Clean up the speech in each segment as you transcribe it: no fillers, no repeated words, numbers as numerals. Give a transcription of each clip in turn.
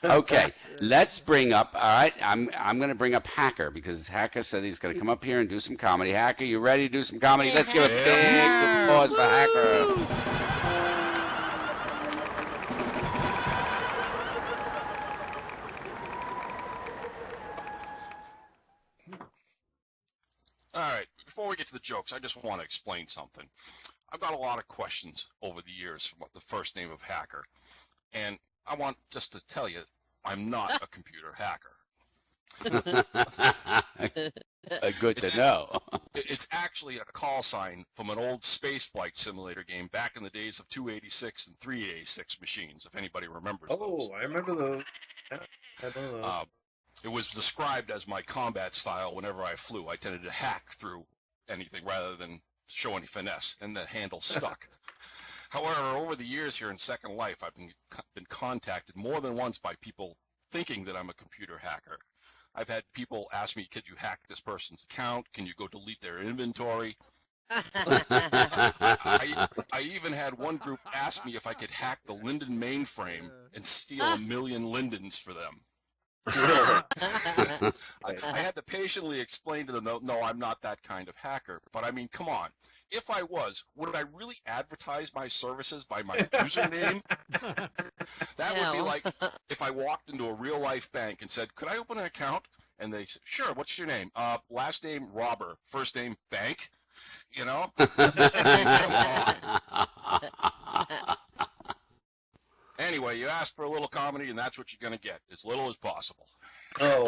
Okay, let's bring up. All right, I'm going to bring up Hacker because Hacker said he's going to come up here and do some comedy. Hacker, you ready to do some comedy? Yeah, Let's give a big Hacker. applause for Hacker. Woo! All right, before we get to the jokes, I just want to explain something. I've got a lot of questions over the years from the first name of Hacker, and I want just to tell you, I'm not a computer hacker. Good to know. It's actually a call sign from an old spaceflight simulator game back in the days of 286 and 386 machines, if anybody remembers those. Oh, I remember those. Yeah, I know those. It was described as my combat style whenever I flew. I tended to hack through anything rather than show any finesse, and the handle stuck. However, over the years here in Second Life, I've been contacted more than once by people thinking that I'm a computer hacker. I've had people ask me, could you hack this person's account? Can you go delete their inventory? I even had one group ask me if I could hack the Linden mainframe and steal 1 million Lindens for them. I had to patiently explain to them, no, I'm not that kind of hacker. But I mean, come on. If I was, would I really advertise my services by my username? That would be like if I walked into a real life bank and said, could I open an account? And they said, sure, what's your name? Last name, Robber. First name, Bank. You know? Come on. Anyway, you asked for a little comedy, and that's what you're going to get, as little as possible. Oh.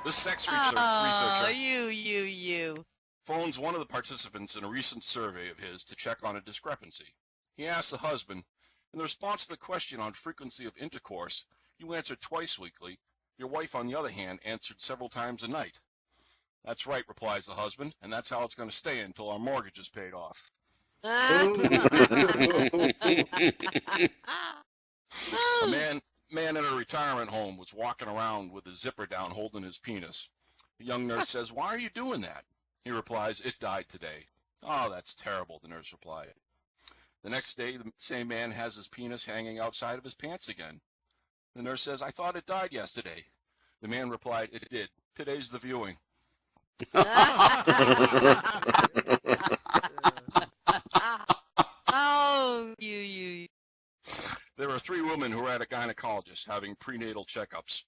This sex researcher You. phones one of the participants in a recent survey of his to check on a discrepancy. He asks the husband, in response to the question on frequency of intercourse, you answered twice weekly. Your wife, on the other hand, answered several times a night. That's right, replies the husband, and that's how it's going to stay until our mortgage is paid off. A man in a retirement home was walking around with his zipper down holding his penis. The young nurse says, why are you doing that? He replies, it died today. Oh, that's terrible, the nurse replied. The next day, the same man has his penis hanging outside of his pants again. The nurse says, I thought it died yesterday. The man replied, it did. Today's the viewing. Oh, you. There were 3 women who were at a gynecologist having prenatal checkups.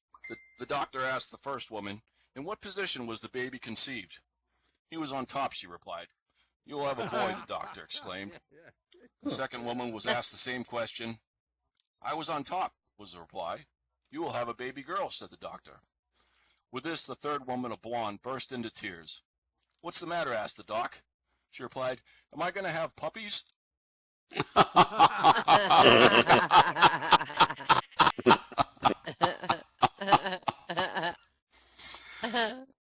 The doctor asked the first woman, in what position was the baby conceived? He was on top, she replied. You'll have a boy, the doctor exclaimed. The second woman was asked the same question. I was on top, was the reply. You will have a baby girl, said the doctor. With this, the third woman, a blonde, burst into tears. What's the matter, asked the doc. She replied, am I going to have puppies?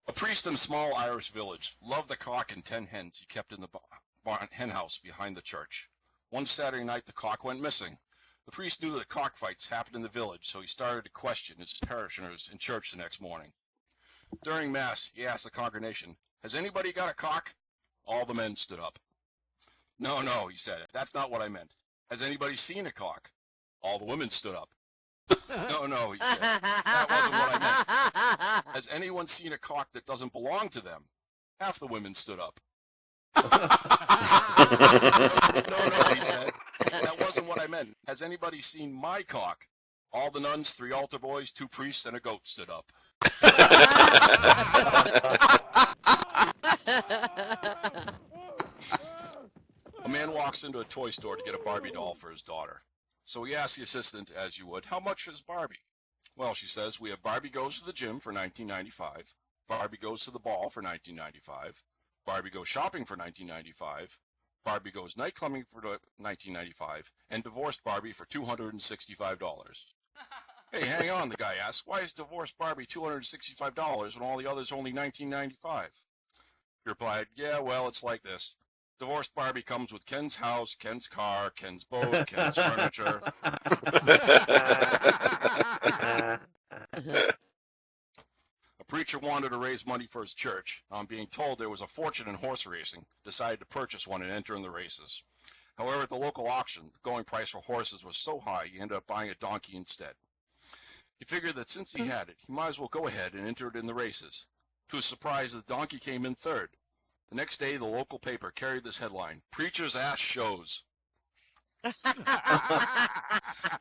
A priest in a small Irish village loved the cock and 10 hens he kept in the hen house behind the church. One Saturday night, the cock went missing. The priest knew that cockfights happened in the village, so he started to question his parishioners in church the next morning. During Mass, he asked the congregation, has anybody got a cock? All the men stood up. No, he said, that's not what I meant. Has anybody seen a cock? All the women stood up. No, he said, that wasn't what I meant. Has anyone seen a cock that doesn't belong to them? Half the women stood up. No, he said, that wasn't what I meant. Has anybody seen my cock? All the nuns, 3 altar boys, 2 priests, and a goat stood up. A man walks into a toy store to get a Barbie doll for his daughter. So he asks the assistant, as you would, how much is Barbie? Well, she says, we have Barbie goes to the gym for $19.95, Barbie goes to the ball for $19.95, Barbie goes shopping for $19.95, Barbie goes night clubbing for $19.95, and divorced Barbie for $265. Hey, hang on, the guy asks, why is divorced Barbie $265 when all the others only $19.95? He replied, yeah, well, it's like this. Divorced Barbie comes with Ken's house, Ken's car, Ken's boat, Ken's furniture. A preacher wanted to raise money for his church. On being told there was a fortune in horse racing, decided to purchase one and enter in the races. However, at the local auction, the going price for horses was so high, he ended up buying a donkey instead. He figured that since he had it, he might as well go ahead and enter it in the races. To his surprise, the donkey came in third. The next day, the local paper carried this headline, "Preacher's Ass Shows." The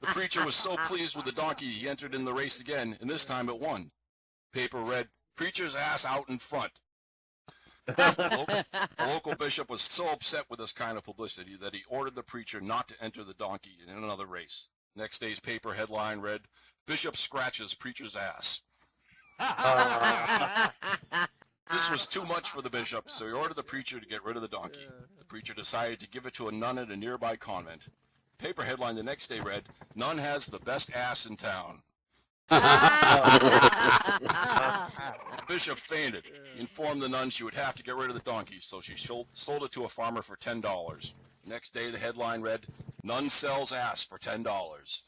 preacher was so pleased with the donkey, he entered in the race again, and this time it won. Paper read, "Preacher's Ass Out in Front." The local bishop was so upset with this kind of publicity that he ordered the preacher not to enter the donkey in another race. Next day's paper headline read, "Bishop Scratches Preacher's Ass." This was too much for the bishop, so he ordered the preacher to get rid of the donkey. The preacher decided to give it to a nun at a nearby convent. The paper headline the next day read, "Nun has the best ass in town." The bishop fainted. He informed the nun she would have to get rid of the donkey, so she sold it to a farmer for $10. Next day, the headline read, "Nun sells ass for $10."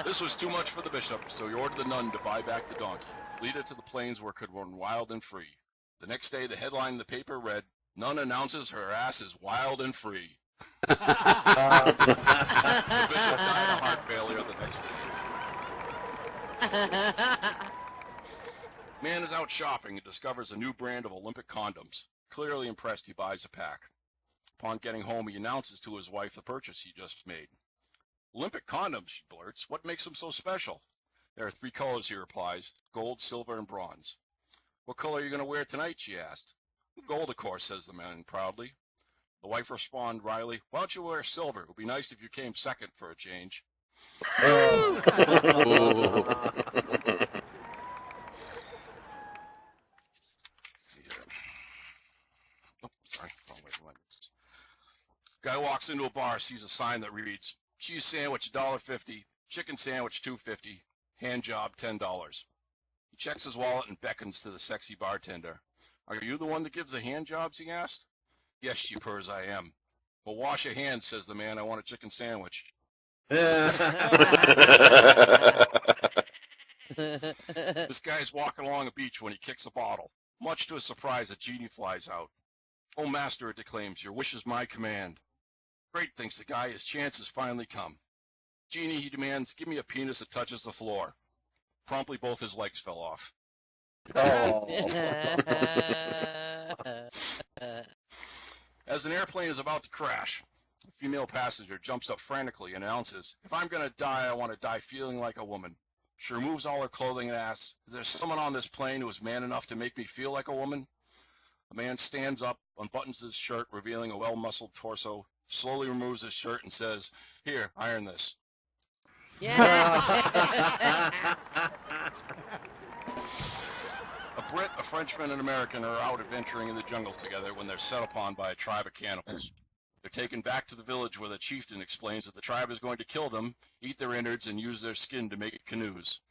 This was too much for the bishop, so he ordered the nun to buy back the donkey, lead it to the plains where it could run wild and free. The next day, the headline in the paper read, "Nun announces her ass is wild and free." The bishop died of heart failure the next day. Man is out shopping and discovers a new brand of Olympic condoms. Clearly impressed, he buys a pack. Upon getting home, he announces to his wife the purchase he just made. "Olympic condoms," she blurts. "What makes them so special?" "There are 3 colors," he replies, "gold, silver, and bronze." "What color are you going to wear tonight?" she asked. "Gold, of course," says the man proudly. The wife responded wryly, "Why don't you wear silver? It would be nice if you came second for a change." Let's see here. Oh, sorry. Wrong way. Guy walks into a bar, sees a sign that reads, "Cheese sandwich $1.50, chicken sandwich $2.50, hand job $10. He checks his wallet and beckons to the sexy bartender. "Are you the one that gives the hand jobs?" he asked. "Yes," she purrs, "I am." "Well, wash your hands," says the man. "I want a chicken sandwich." This guy's walking along a beach when he kicks a bottle. Much to his surprise, a genie flies out. "Oh, master," it declaims, "your wish is my command." "Great," thinks the guy, his chance has finally come. "Genie," he demands, "give me a penis that touches the floor." Promptly, both his legs fell off. As an airplane is about to crash, a female passenger jumps up frantically and announces, "If I'm going to die, I want to die feeling like a woman." She removes all her clothing and asks, "Is there someone on this plane who is man enough to make me feel like a woman?" A man stands up, unbuttons his shirt, revealing a well-muscled torso, slowly removes his shirt and says, "Here, iron this." A Brit, a Frenchman, and an American are out adventuring in the jungle together when they're set upon by a tribe of cannibals. They're taken back to the village where the chieftain explains that the tribe is going to kill them, eat their innards, and use their skin to make canoes.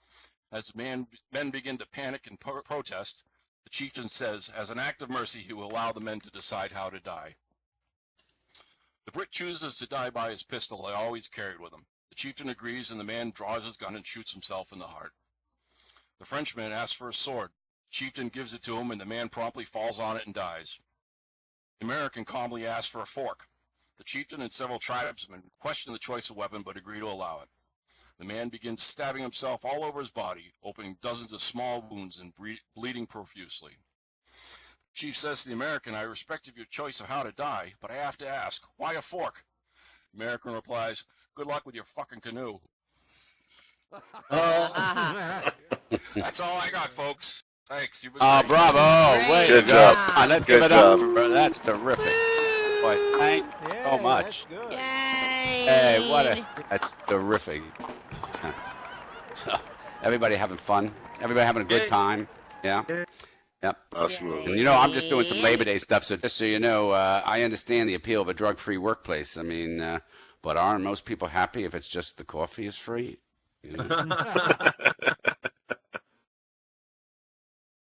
As men begin to panic and protest, the chieftain says, as an act of mercy, he will allow the men to decide how to die. The Brit chooses to die by his pistol he always carried with him. The chieftain agrees, and the man draws his gun and shoots himself in the heart. The Frenchman asks for a sword. The chieftain gives it to him, and the man promptly falls on it and dies. The American calmly asks for a fork. The chieftain and several tribesmen question the choice of weapon, but agree to allow it. The man begins stabbing himself all over his body, opening dozens of small wounds and bleeding profusely. The chief says to the American, "I respect your choice of how to die, but I have to ask, why a fork?" The American replies, "Good luck with your fucking canoe." That's all I got, folks. Thanks. You've been great. Bravo. Way Good to go. job. Come on, let's Good give it up. job. That's terrific. Boy, thank you so much. That's good. Yay! Hey, that's terrific. So, everybody having fun? Everybody having a good time? Yeah? Yep. Absolutely. And you know, I'm just doing some Labor Day stuff, so just so you know, I understand the appeal of a drug-free workplace. I mean, but aren't most people happy if it's just the coffee is free? You know?